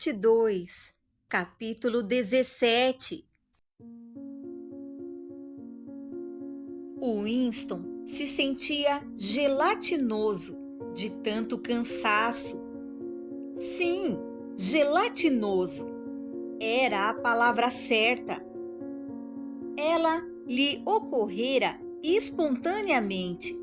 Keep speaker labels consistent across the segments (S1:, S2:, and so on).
S1: Parte 2, Capítulo 17. O Winston se sentia gelatinoso de tanto cansaço. Sim, gelatinoso era a palavra certa. Ela lhe ocorrera espontaneamente.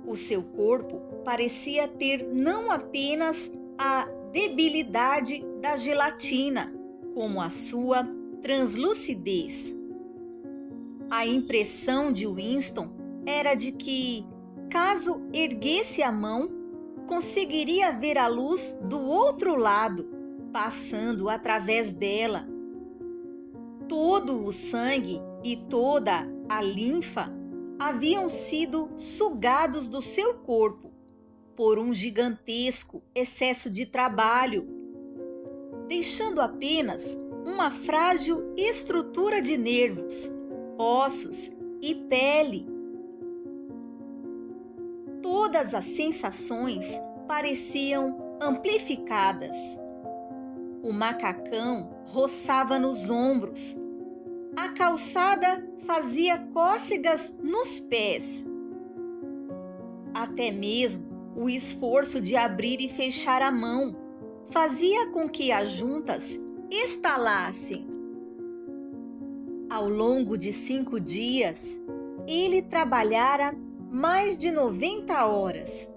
S1: O seu corpo parecia ter não apenas a debilidade da gelatina, como a sua translucidez. A impressão de Winston era de que, caso erguesse a mão, conseguiria ver a luz do outro lado, passando através dela. Todo o sangue e toda a linfa haviam sido sugados do seu corpo por um gigantesco excesso de trabalho, deixando apenas uma frágil estrutura de nervos, ossos e pele. Todas as sensações pareciam amplificadas. O macacão roçava nos ombros. A calçada fazia cócegas nos pés. Até mesmo o esforço de abrir e fechar a mão fazia com que as juntas estalassem. Ao longo de 5 dias, ele trabalhara mais de 90 horas.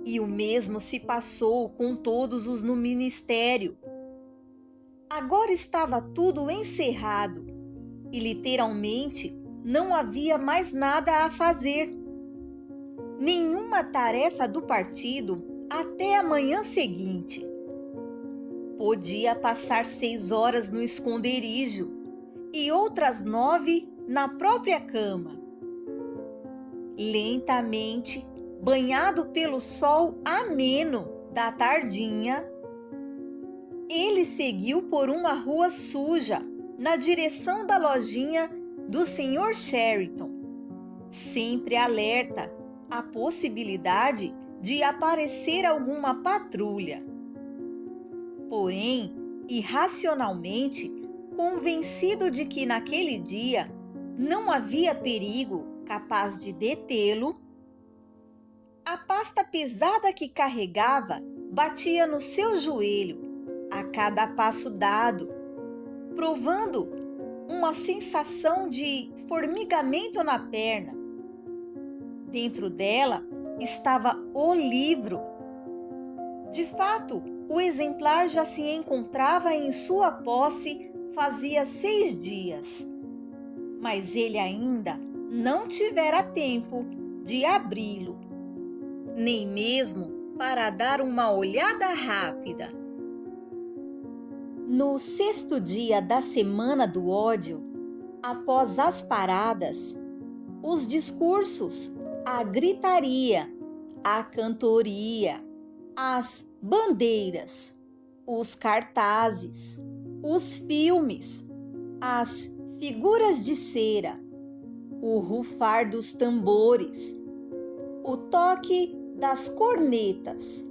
S1: E o mesmo se passou com todos os no ministério. Agora estava tudo encerrado e literalmente não havia mais nada a fazer. Nenhuma tarefa do partido até a manhã seguinte. Podia passar 6 horas no esconderijo e outras 9 na própria cama. Lentamente, banhado pelo sol ameno da tardinha, ele seguiu por uma rua suja na direção da lojinha do Sr. Cheriton, sempre alerta à possibilidade de aparecer alguma patrulha. Porém, irracionalmente, convencido de que naquele dia não havia perigo capaz de detê-lo, a pasta pesada que carregava batia no seu joelho a cada passo dado, provando uma sensação de formigamento na perna. Dentro dela estava o livro. De fato, o exemplar já se encontrava em sua posse fazia 6 dias, mas ele ainda não tivera tempo de abri-lo, nem mesmo para dar uma olhada rápida. No 6º dia da semana do ódio, após as paradas, os discursos, a gritaria, a cantoria, as bandeiras, os cartazes, os filmes, as figuras de cera, o rufar dos tambores, o toque das cornetas,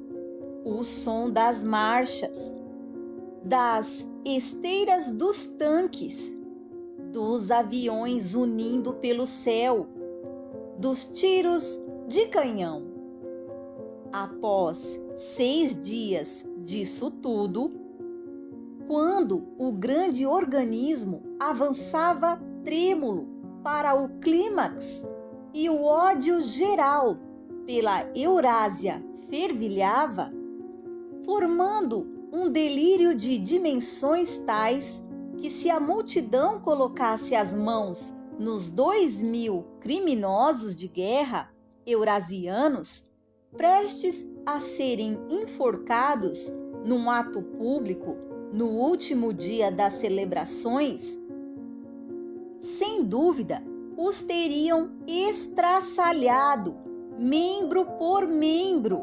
S1: o som das marchas, das esteiras dos tanques, dos aviões unindo pelo céu, dos tiros de canhão. Após 6 dias disso tudo, quando o grande organismo avançava trêmulo para o clímax e o ódio geral pela Eurásia fervilhava, formando um delírio de dimensões tais que, se a multidão colocasse as mãos nos 2.000 criminosos de guerra eurasianos, prestes a serem enforcados num ato público no último dia das celebrações, sem dúvida os teriam estraçalhado, membro por membro.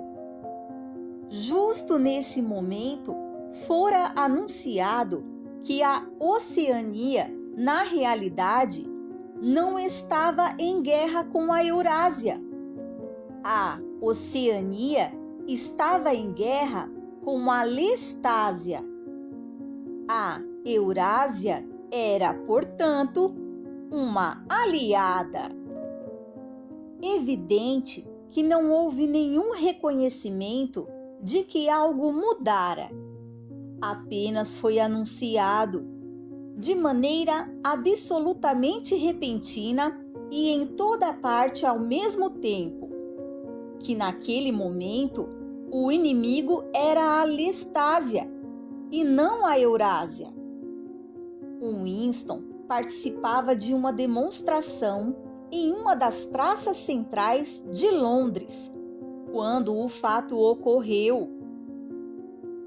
S1: Justo nesse momento, fora anunciado que a Oceania, na realidade, não estava em guerra com a Eurásia. A Oceania estava em guerra com a Lestásia, A Eurásia era, portanto, uma aliada. Evidente que não houve nenhum reconhecimento de que algo mudara. Apenas foi anunciado, de maneira absolutamente repentina e em toda parte ao mesmo tempo, que naquele momento o inimigo era a Lestásia e não a Eurásia. O Winston participava de uma demonstração em uma das praças centrais de Londres, quando o fato ocorreu.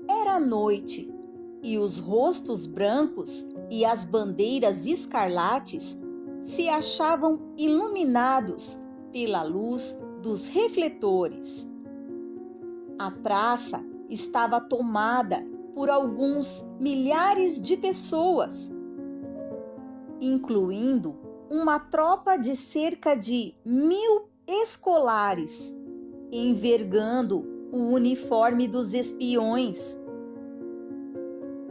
S1: Era noite e os rostos brancos e as bandeiras escarlates se achavam iluminados pela luz dos refletores. A praça estava tomada por alguns milhares de pessoas, incluindo uma tropa de cerca de 1000 escolares, envergando o uniforme dos espiões.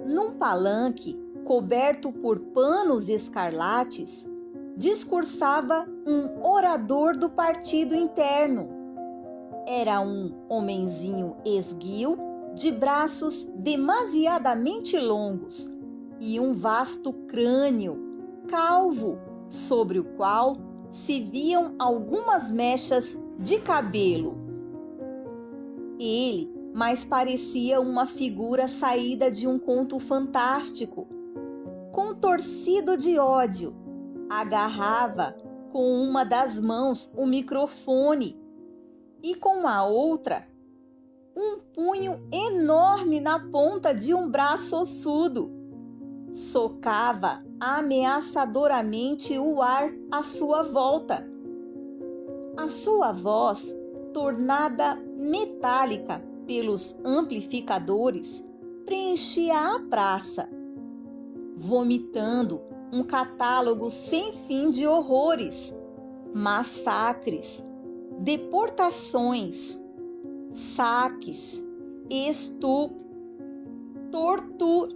S1: Num palanque coberto por panos escarlates, discursava um orador do partido interno. Era um homenzinho esguio, de braços demasiadamente longos e um vasto crânio, calvo, sobre o qual se viam algumas mechas de cabelo. Ele mais parecia uma figura saída de um conto fantástico. Contorcido de ódio, agarrava com uma das mãos o microfone e com a outra um punho enorme na ponta de um braço ossudo. Socava ameaçadoramente o ar à sua volta. A sua voz, tornada metálica pelos amplificadores, preenchia a praça, vomitando um catálogo sem fim de horrores, massacres, deportações, saques, estupro, tortura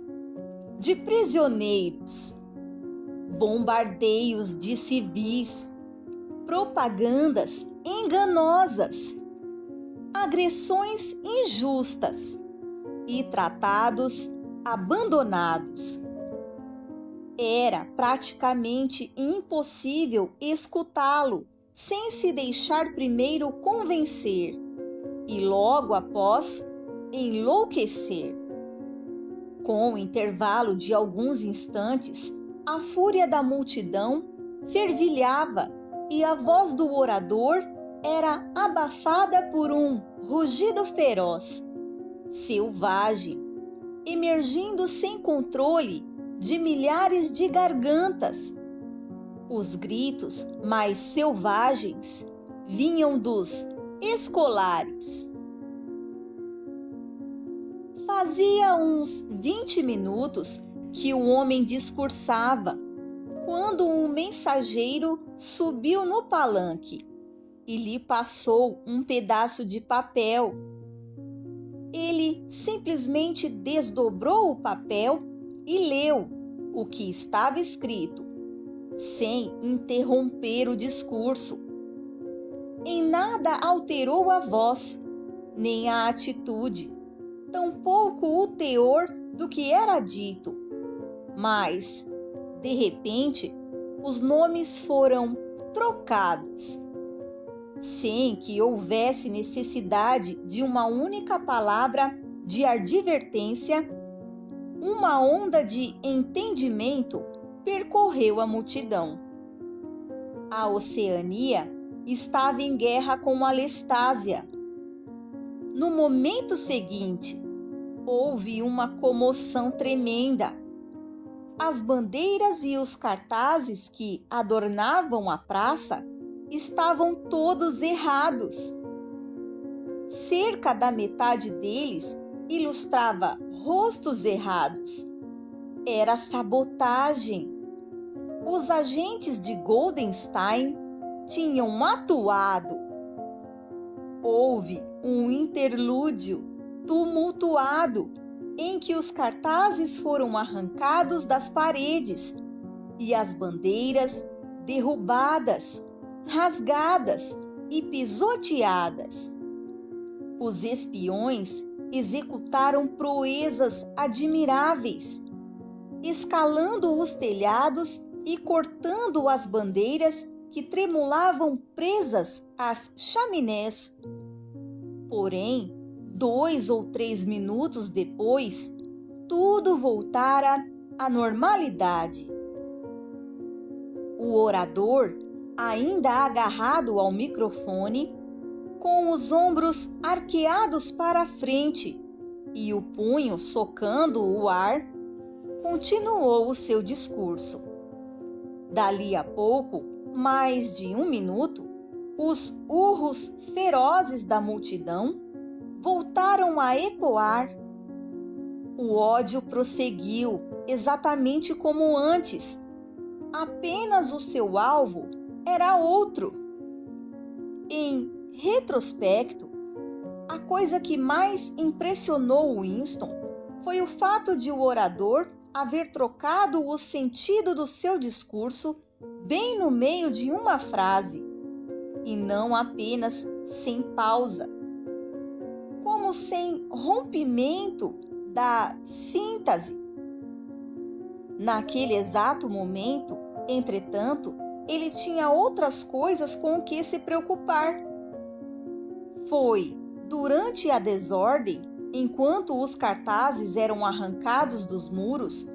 S1: de prisioneiros, bombardeios de civis, propagandas enganosas, agressões injustas e tratados abandonados. Era praticamente impossível escutá-lo sem se deixar primeiro convencer e logo após enlouquecer. Com o intervalo de alguns instantes, a fúria da multidão fervilhava e a voz do orador era abafada por um rugido feroz, selvagem, emergindo sem controle de milhares de gargantas. Os gritos mais selvagens vinham dos escolares. Fazia uns 20 minutos que o homem discursava, quando um mensageiro subiu no palanque e lhe passou um pedaço de papel. Ele simplesmente desdobrou o papel e leu o que estava escrito, sem interromper o discurso. Em nada alterou a voz, nem a atitude, tampouco o teor do que era dito. Mas, de repente, os nomes foram trocados, sem que houvesse necessidade de uma única palavra de advertência. Uma onda de entendimento percorreu a multidão. A Oceania estava em guerra com a Lestásia. No momento seguinte, houve uma comoção tremenda. As bandeiras e os cartazes que adornavam a praça estavam todos errados. Cerca da metade deles ilustrava rostos errados. Era sabotagem. Os agentes de Goldenstein tinham atuado. Houve um interlúdio tumultuado em que os cartazes foram arrancados das paredes e as bandeiras derrubadas, rasgadas e pisoteadas. Os espiões executaram proezas admiráveis, escalando os telhados e cortando as bandeiras que tremulavam presas às chaminés. Porém, 2 ou 3 minutos depois, tudo voltara à normalidade. O orador, ainda agarrado ao microfone, com os ombros arqueados para a frente e o punho socando o ar, continuou o seu discurso. Dali a pouco, mais de 1 minuto, os urros ferozes da multidão voltaram a ecoar. O ódio prosseguiu exatamente como antes, apenas o seu alvo era outro. Em retrospecto, a coisa que mais impressionou Winston foi o fato de o orador haver trocado o sentido do seu discurso bem no meio de uma frase, e não apenas sem pausa, como sem rompimento da síntese. Naquele exato momento, entretanto, ele tinha outras coisas com que se preocupar. Foi durante a desordem, enquanto os cartazes eram arrancados dos muros,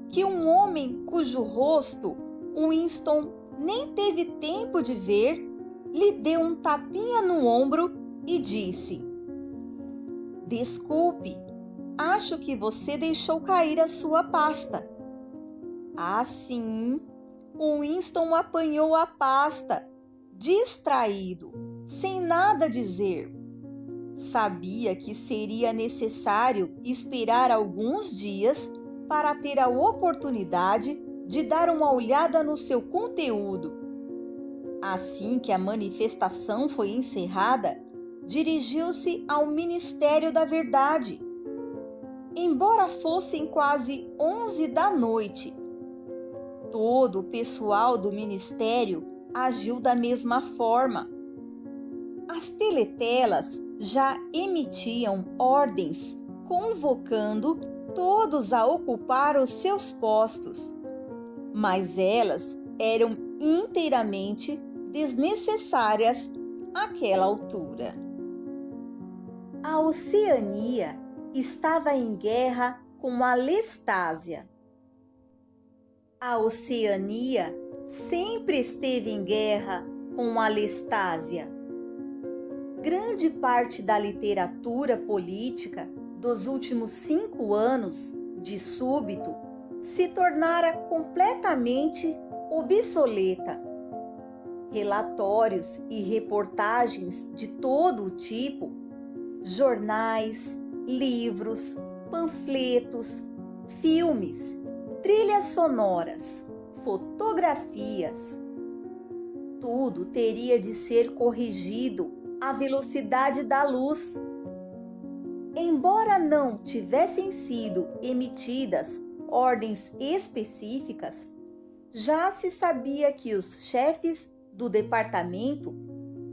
S1: que um homem cujo rosto Winston nem teve tempo de ver, lhe deu um tapinha no ombro e disse: "Desculpe, acho que você deixou cair a sua pasta." Assim, Winston apanhou a pasta, distraído, sem nada dizer. Sabia que seria necessário esperar alguns dias para ter a oportunidade de dar uma olhada no seu conteúdo. Assim que a manifestação foi encerrada, dirigiu-se ao Ministério da Verdade. Embora fossem quase 11 da noite, todo o pessoal do ministério agiu da mesma forma. As teletelas já emitiam ordens convocando todos a ocupar os seus postos, mas elas eram inteiramente desnecessárias àquela altura. A Oceania estava em guerra com a Lestásia. A Oceania sempre esteve em guerra com a Lestásia. Grande parte da literatura política dos últimos 5 anos, de súbito, se tornara completamente obsoleta. Relatórios e reportagens de todo o tipo, jornais, livros, panfletos, filmes, trilhas sonoras, fotografias, tudo teria de ser corrigido à velocidade da luz. Embora não tivessem sido emitidas ordens específicas, já se sabia que os chefes do departamento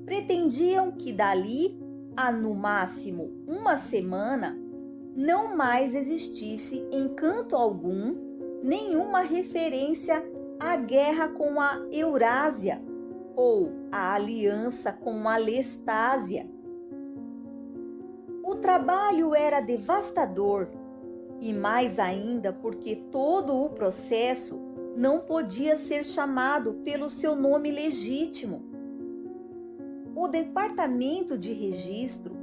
S1: pretendiam que dali a no máximo 1 semana não mais existisse em canto algum nenhuma referência à guerra com a Eurásia ou à aliança com a Lestásia. O trabalho era devastador, e mais ainda porque todo o processo não podia ser chamado pelo seu nome legítimo. O departamento de registro,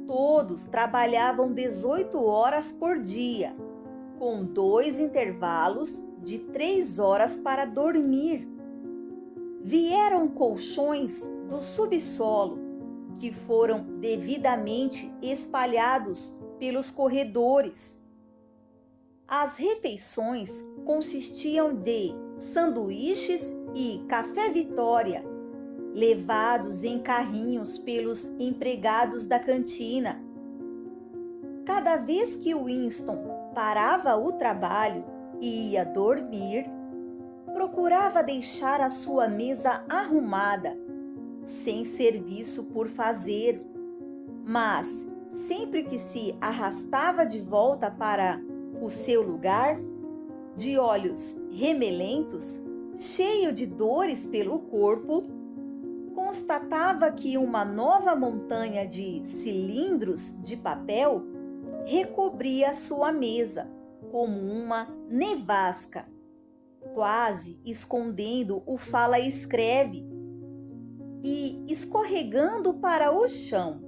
S1: todos trabalhavam 18 horas por dia, com 2 intervalos de 3 horas para dormir. Vieram colchões do subsolo, que foram devidamente espalhados pelos corredores. As refeições consistiam de sanduíches e café Vitória, levados em carrinhos pelos empregados da cantina. cada vez que Winston parava o trabalho e ia dormir, procurava deixar a sua mesa arrumada, sem serviço por fazer. Mas, sempre que se arrastava de volta para o seu lugar, de olhos remelentos, cheio de dores pelo corpo, constatava que uma nova montanha de cilindros de papel recobria sua mesa, como uma nevasca, quase escondendo o fala-escreve e escorregando para o chão,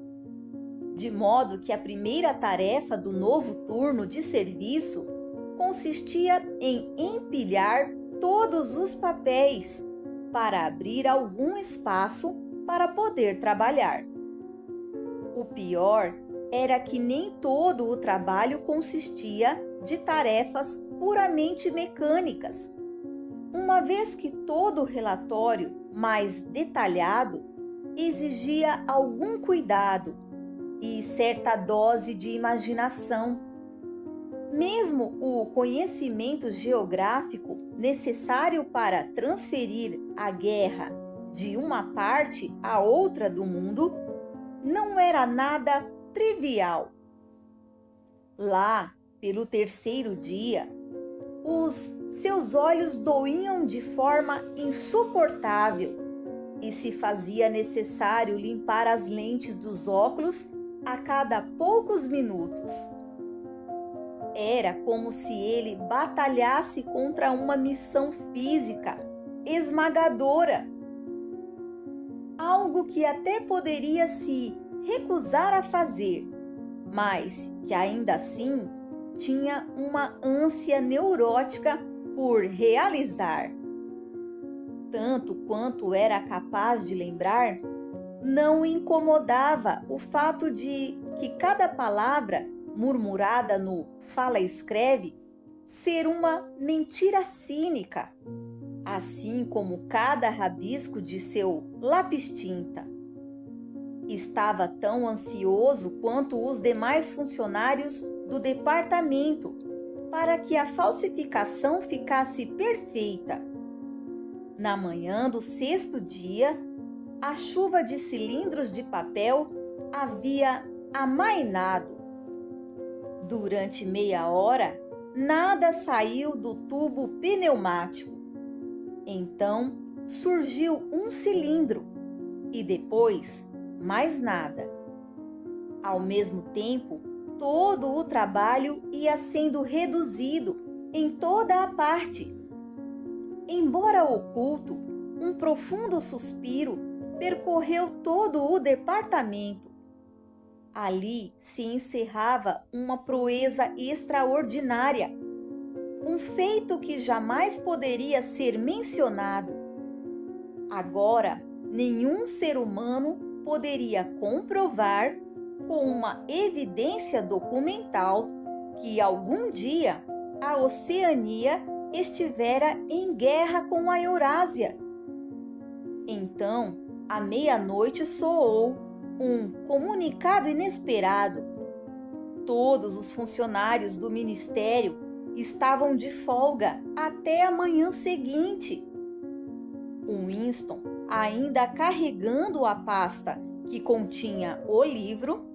S1: de modo que a primeira tarefa do novo turno de serviço consistia em empilhar todos os papéis para abrir algum espaço para poder trabalhar. O pior era que nem todo o trabalho consistia de tarefas puramente mecânicas, uma vez que todo relatório mais detalhado exigia algum cuidado e certa dose de imaginação. Mesmo o conhecimento geográfico necessário para transferir a guerra de uma parte a outra do mundo não era nada trivial. Lá, pelo terceiro dia, os seus olhos doíam de forma insuportável e se fazia necessário limpar as lentes dos óculos a cada poucos minutos. Era como se ele batalhasse contra uma missão física esmagadora, algo que até poderia se recusar a fazer, mas que ainda assim tinha uma ânsia neurótica por realizar. Tanto quanto era capaz de lembrar, não o incomodava o fato de que cada palavra murmurada no fala-escreve ser uma mentira cínica, assim como cada rabisco de seu lápis-tinta. Estava tão ansioso quanto os demais funcionários do departamento para que a falsificação ficasse perfeita. Na manhã do sexto dia, a chuva de cilindros de papel havia amainado. Durante meia hora, nada saiu do tubo pneumático. Então, surgiu um cilindro e depois mais nada. Ao mesmo tempo, todo o trabalho ia sendo reduzido em toda a parte. Embora oculto, um profundo suspiro percorreu todo o departamento. Ali se encerrava uma proeza extraordinária, um feito que jamais poderia ser mencionado. Agora, nenhum ser humano poderia comprovar com uma evidência documental que algum dia a Oceania estivera em guerra com a Eurásia. Então, à meia-noite soou um comunicado inesperado. Todos os funcionários do ministério estavam de folga até a manhã seguinte. O Winston, ainda carregando a pasta que continha o livro,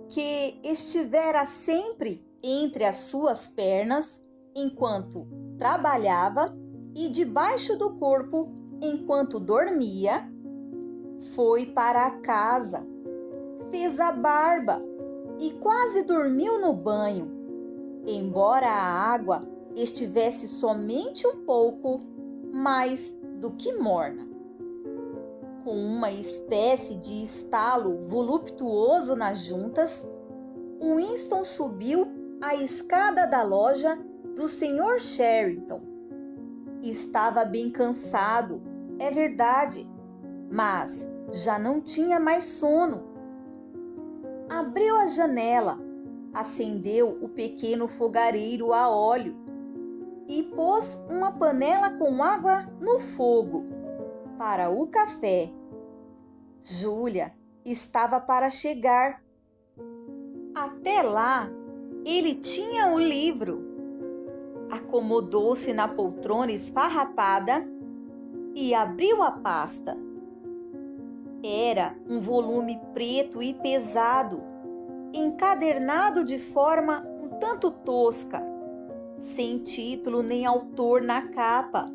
S1: que estivera sempre entre as suas pernas enquanto trabalhava e debaixo do corpo enquanto dormia, foi para a casa, fez a barba e quase dormiu no banho, embora a água estivesse somente um pouco mais do que morna. Com uma espécie de estalo voluptuoso nas juntas, Winston subiu a escada da loja do Sr. Sherrington. Estava bem cansado, é verdade, mas já não tinha mais sono. Abriu a janela, acendeu o pequeno fogareiro a óleo e pôs uma panela com água no fogo para o café. Júlia estava para chegar. Até lá, ele tinha o livro. Acomodou-se na poltrona esfarrapada e abriu a pasta. Era um volume preto e pesado, encadernado de forma um tanto tosca, sem título nem autor na capa.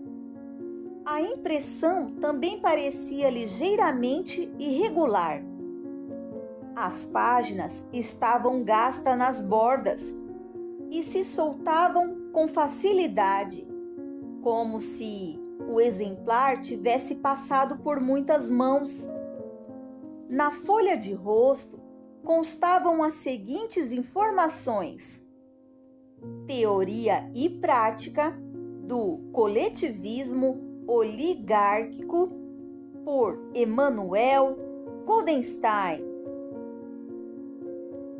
S1: A impressão também parecia ligeiramente irregular. As páginas estavam gastas nas bordas e se soltavam com facilidade, como se o exemplar tivesse passado por muitas mãos. Na folha de rosto constavam as seguintes informações: teoria e prática do coletivismo oligárquico por Emanuel Goldenstein.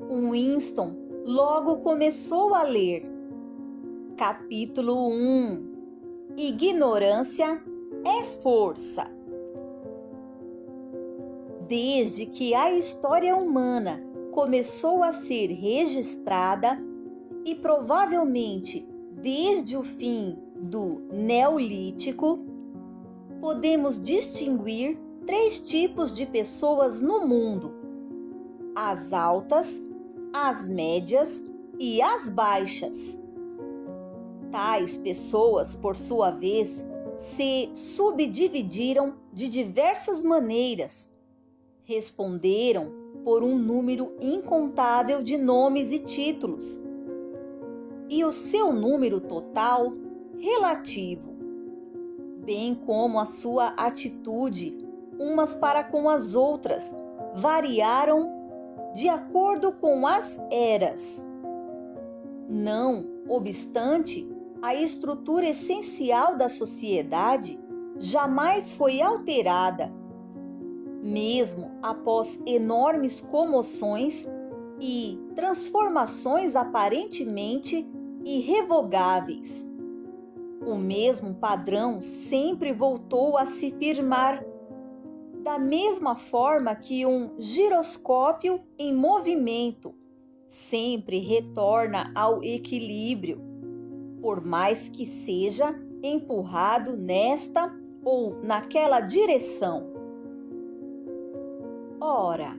S1: Winston logo começou a ler. Capítulo 1: Ignorância é força. Desde que a história humana começou a ser registrada, e provavelmente desde o fim do Neolítico, podemos distinguir 3 tipos de pessoas no mundo: as altas, as médias e as baixas. Tais pessoas, por sua vez, se subdividiram de diversas maneiras. Responderam por um número incontável de nomes e títulos, e o seu número total relativo, bem como a sua atitude umas para com as outras, variaram de acordo com as eras. Não obstante, a estrutura essencial da sociedade jamais foi alterada, mesmo após enormes comoções e transformações aparentemente irrevogáveis. O mesmo padrão sempre voltou a se firmar, da mesma forma que um giroscópio em movimento sempre retorna ao equilíbrio, por mais que seja empurrado nesta ou naquela direção. Ora,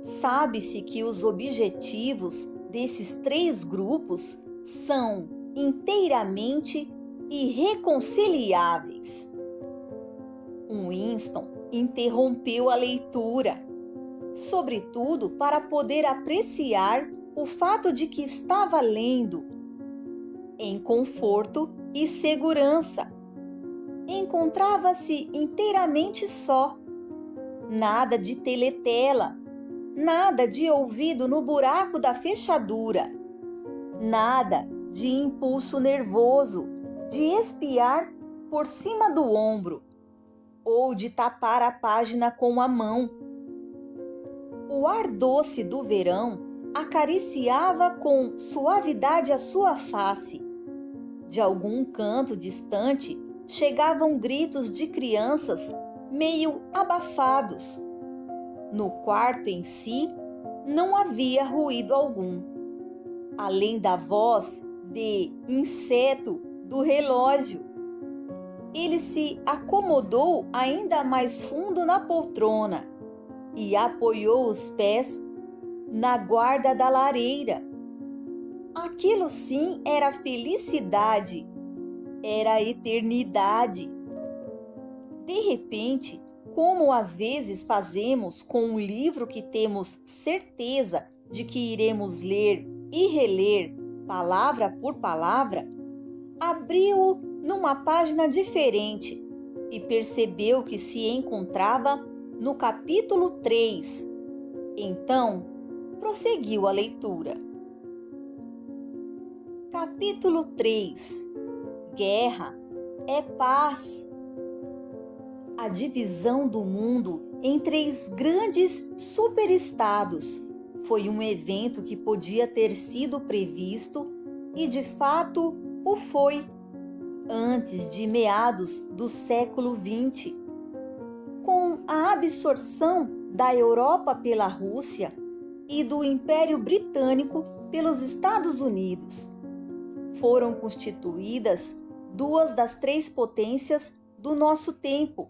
S1: sabe-se que os objetivos desses 3 grupos são inteiramente irreconciliáveis. Winston interrompeu a leitura, sobretudo para poder apreciar o fato de que estava lendo em conforto e segurança. Encontrava-se inteiramente só. Nada de teletela, nada de ouvido no buraco da fechadura, nada de impulso nervoso de espiar por cima do ombro ou de tapar a página com a mão. O ar doce do verão acariciava com suavidade a sua face. De algum canto distante chegavam gritos de crianças meio abafados. No quarto em si não havia ruído algum, além da voz de inseto do relógio. Ele se acomodou ainda mais fundo na poltrona e apoiou os pés na guarda da lareira. Aquilo sim era felicidade, era eternidade. De repente, como às vezes fazemos com um livro que temos certeza de que iremos ler e reler palavra por palavra, abriu-o numa página diferente e percebeu que se encontrava no capítulo 3. Então, prosseguiu a leitura. Capítulo 3: Guerra é paz. A divisão do mundo em 3 grandes superestados foi um evento que podia ter sido previsto e, de fato, o foi, antes de meados do século XX. Com a absorção da Europa pela Rússia e do Império Britânico pelos Estados Unidos. Foram constituídas duas das três potências do nosso tempo,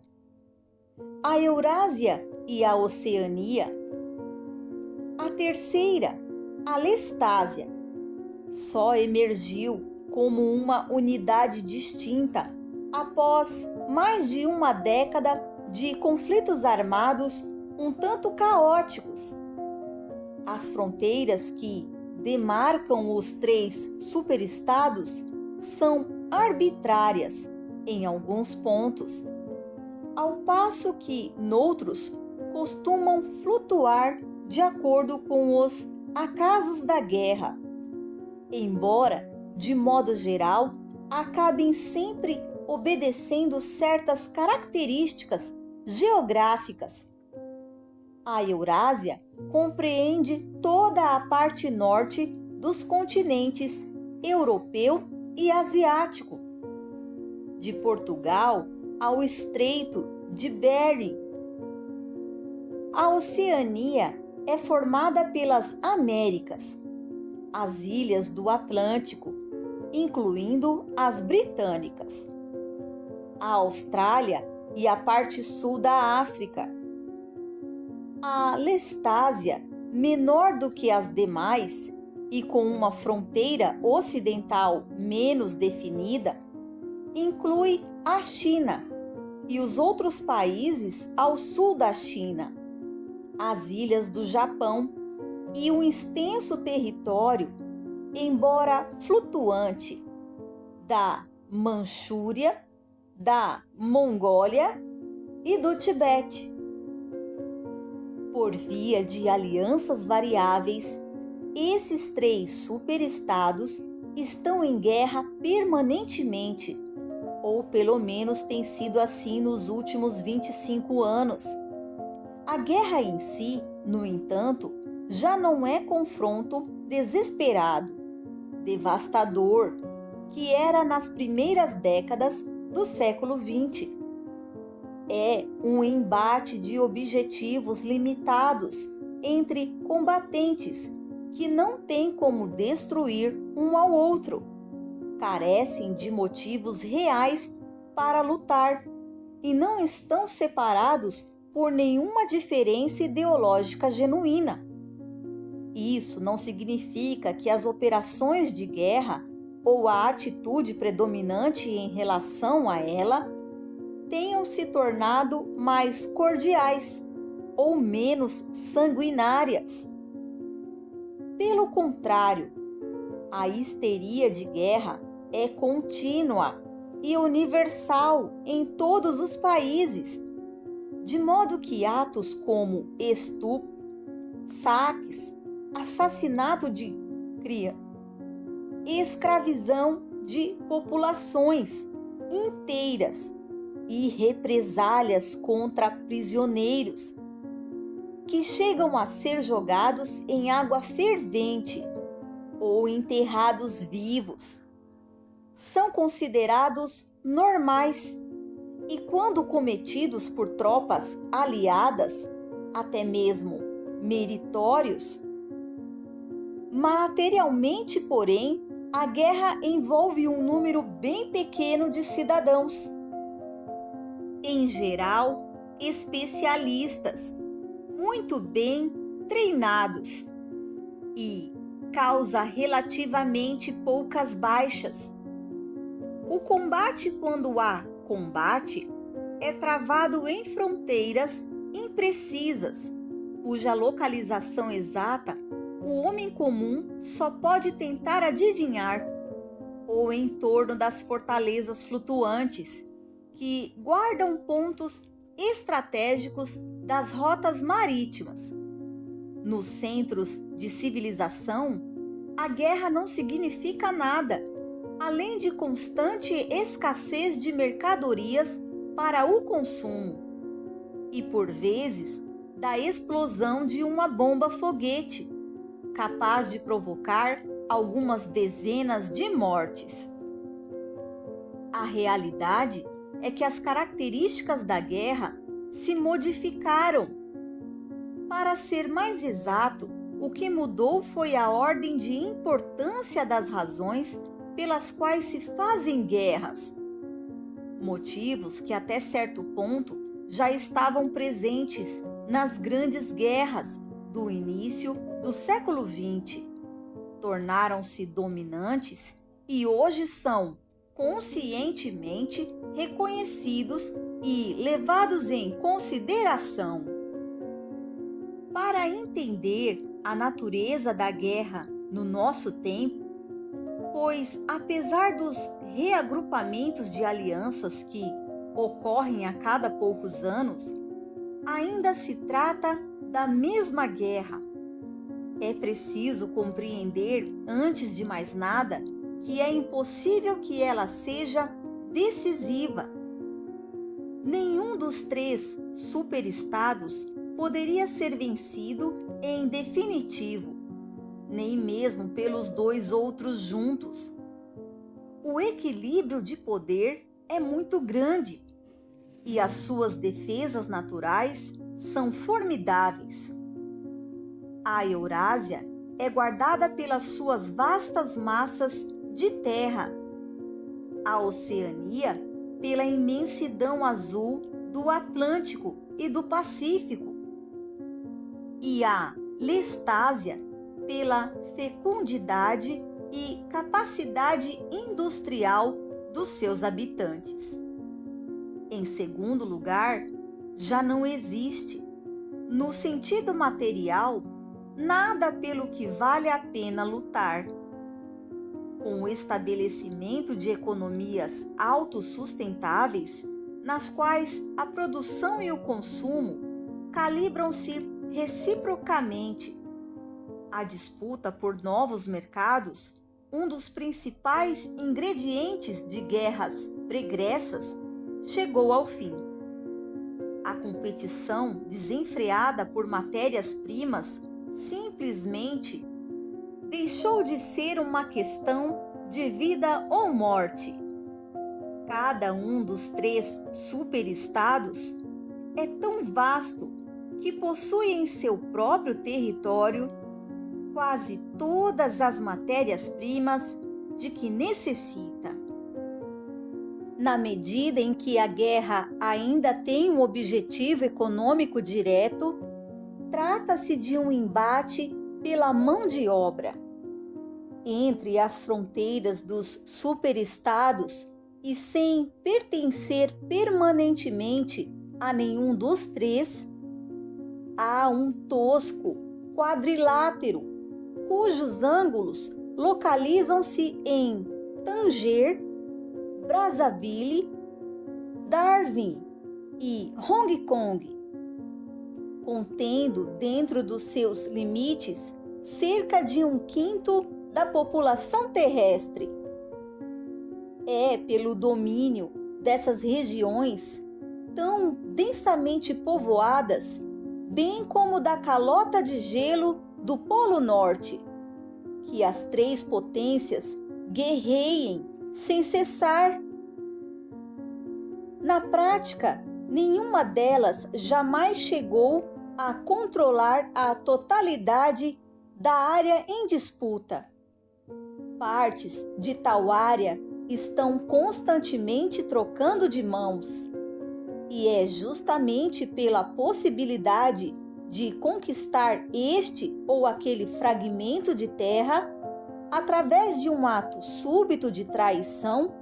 S1: a Eurásia e a Oceania. A terceira, a Lestásia, só emergiu como uma unidade distinta após mais de uma década de conflitos armados um tanto caóticos. As fronteiras que demarcam os três superestados são arbitrárias em alguns pontos, ao passo que noutros costumam flutuar de acordo com os acasos da guerra, embora, de modo geral, acabem sempre obedecendo certas características geográficas. A Eurásia compreende toda a parte norte dos continentes europeu e asiático, de Portugal ao Estreito de Bering. A Oceania é formada pelas Américas, as ilhas do Atlântico, incluindo as britânicas, a Austrália e a parte sul da África. A Lestásia, menor do que as demais e com uma fronteira ocidental menos definida, inclui a China e os outros países ao sul da China, as ilhas do Japão e um extenso território, embora flutuante, da Manchúria, da Mongólia e do Tibete. Por via de alianças variáveis, esses três superestados estão em guerra permanentemente, ou pelo menos tem sido assim nos últimos 25 anos. A guerra em si, no entanto, já não é confronto desesperado, devastador, que era nas primeiras décadas do século XX. É um embate de objetivos limitados entre combatentes que não têm como destruir um ao outro, carecem de motivos reais para lutar e não estão separados por nenhuma diferença ideológica genuína. Isso não significa que as operações de guerra ou a atitude predominante em relação a ela tenham se tornado mais cordiais ou menos sanguinárias. Pelo contrário, a histeria de guerra é contínua e universal em todos os países, de modo que atos como estupro, saques, assassinato de crianças, escravidão de populações inteiras e represálias contra prisioneiros, que chegam a ser jogados em água fervente ou enterrados vivos, são considerados normais e, quando cometidos por tropas aliadas, até mesmo meritórios. Materialmente, porém, a guerra envolve um número bem pequeno de cidadãos, em geral, especialistas, muito bem treinados, e causa relativamente poucas baixas. O combate, quando há combate, é travado em fronteiras imprecisas, cuja localização exata o homem comum só pode tentar adivinhar, ou em torno das fortalezas flutuantes, que guardam pontos estratégicos das rotas marítimas. Nos centros de civilização, a guerra não significa nada, além de constante escassez de mercadorias para o consumo e, por vezes, da explosão de uma bomba-foguete, capaz de provocar algumas dezenas de mortes. A realidade é que as características da guerra se modificaram. Para ser mais exato, o que mudou foi a ordem de importância das razões pelas quais se fazem guerras. Motivos que até certo ponto já estavam presentes nas grandes guerras do início do século XX. Tornaram-se dominantes e hoje são conscientemente reconhecidos e levados em consideração. Para entender a natureza da guerra no nosso tempo, pois apesar dos reagrupamentos de alianças que ocorrem a cada poucos anos, ainda se trata da mesma guerra. É preciso compreender, antes de mais nada, que é impossível que ela seja decisiva. Nenhum dos três superestados poderia ser vencido em definitivo, nem mesmo pelos dois outros juntos. O equilíbrio de poder é muito grande e as suas defesas naturais são formidáveis. A Eurásia é guardada pelas suas vastas massas de terra, a Oceania pela imensidão azul do Atlântico e do Pacífico, e a Lestásia pela fecundidade e capacidade industrial dos seus habitantes. Em segundo lugar, já não existe, no sentido material, nada pelo que vale a pena lutar. Com o estabelecimento de economias autossustentáveis, nas quais a produção e o consumo calibram-se reciprocamente, a disputa por novos mercados, um dos principais ingredientes de guerras pregressas, chegou ao fim. A competição desenfreada por matérias-primas simplesmente deixou de ser uma questão de vida ou morte. Cada um dos três superestados é tão vasto que possui em seu próprio território quase todas as matérias-primas de que necessita. Na medida em que a guerra ainda tem um objetivo econômico direto, trata-se de um embate pela mão de obra. Entre as fronteiras dos superestados e sem pertencer permanentemente a nenhum dos três, há um tosco quadrilátero cujos ângulos localizam-se em Tanger, Brazzaville, Darwin e Hong Kong, contendo dentro dos seus limites cerca de 1/5 da população terrestre. É pelo domínio dessas regiões tão densamente povoadas, bem como da calota de gelo do Polo Norte, que as três potências guerreiem sem cessar. Na prática, nenhuma delas jamais chegou a controlar a totalidade da área em disputa. Partes de tal área estão constantemente trocando de mãos, e é justamente pela possibilidade de conquistar este ou aquele fragmento de terra, através de um ato súbito de traição,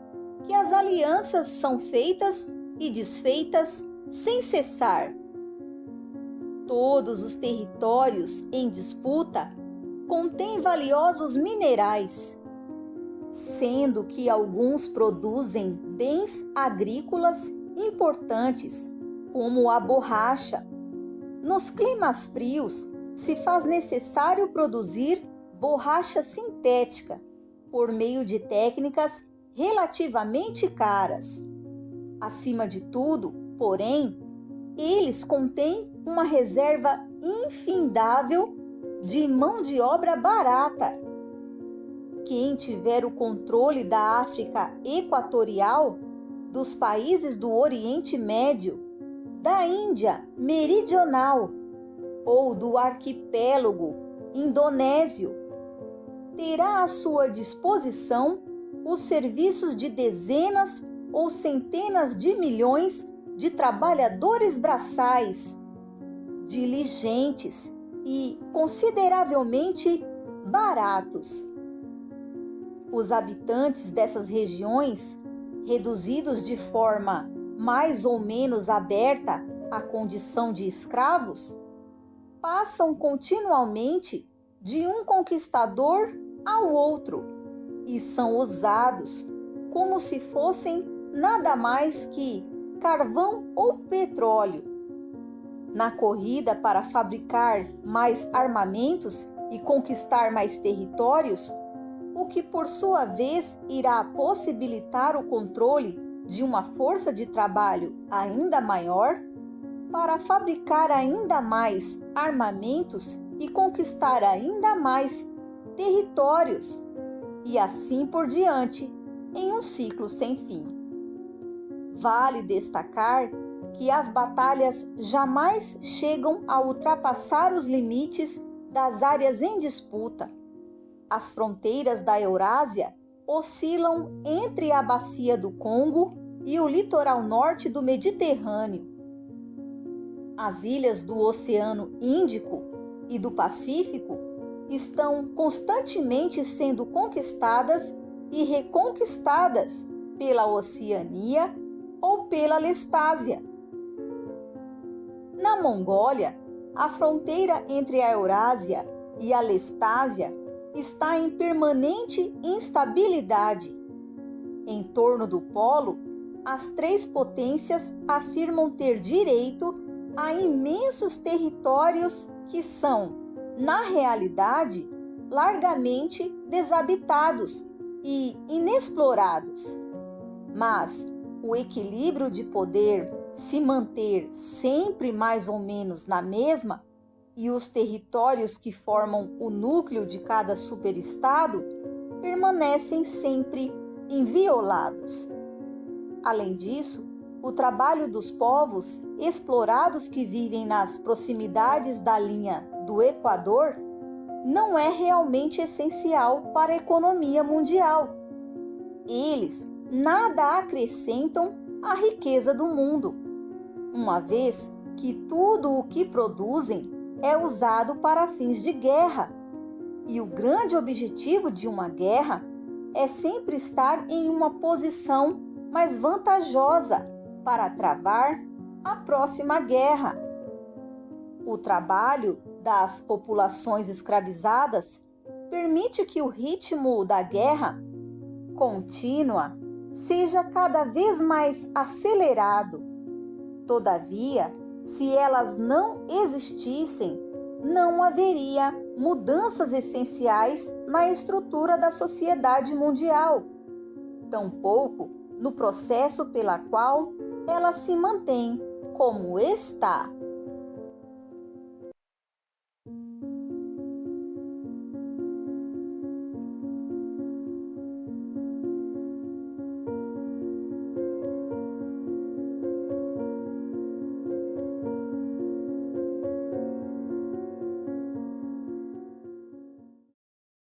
S1: que as alianças são feitas e desfeitas sem cessar. Todos os territórios em disputa contêm valiosos minerais, sendo que alguns produzem bens agrícolas importantes, como a borracha. Nos climas frios, se faz necessário produzir borracha sintética por meio de técnicas relativamente caras. Acima de tudo, porém, eles contêm uma reserva infindável de mão de obra barata. Quem tiver o controle da África Equatorial, dos países do Oriente Médio, da Índia Meridional ou do arquipélago indonésio, terá à sua disposição os serviços de dezenas ou centenas de milhões de trabalhadores braçais, diligentes e consideravelmente baratos. Os habitantes dessas regiões, reduzidos de forma mais ou menos aberta à condição de escravos, passam continuamente de um conquistador ao outro e são usados como se fossem nada mais que carvão ou petróleo. Na corrida para fabricar mais armamentos e conquistar mais territórios, o que por sua vez irá possibilitar o controle de uma força de trabalho ainda maior, para fabricar ainda mais armamentos e conquistar ainda mais territórios, e assim por diante, em um ciclo sem fim. Vale destacar que as batalhas jamais chegam a ultrapassar os limites das áreas em disputa. As fronteiras da Eurásia oscilam entre a bacia do Congo e o litoral norte do Mediterrâneo. As ilhas do Oceano Índico e do Pacífico estão constantemente sendo conquistadas e reconquistadas pela Oceania ou pela Lestásia. Na Mongólia, a fronteira entre a Eurásia e a Lestásia está em permanente instabilidade. Em torno do polo, as três potências afirmam ter direito a imensos territórios que são, na realidade, largamente desabitados e inexplorados. Mas o equilíbrio de poder se manter sempre mais ou menos na mesma e os territórios que formam o núcleo de cada superestado permanecem sempre inviolados. Além disso, o trabalho dos povos explorados que vivem nas proximidades da linha do Equador não é realmente essencial para a economia mundial. Eles nada acrescentam à riqueza do mundo, uma vez que tudo o que produzem é usado para fins de guerra. E o grande objetivo de uma guerra é sempre estar em uma posição mais vantajosa para travar a próxima guerra. O trabalho das populações escravizadas permite que o ritmo da guerra contínua seja cada vez mais acelerado. Todavia, se elas não existissem, não haveria mudanças essenciais na estrutura da sociedade mundial, tampouco no processo pela qual ela se mantém como está.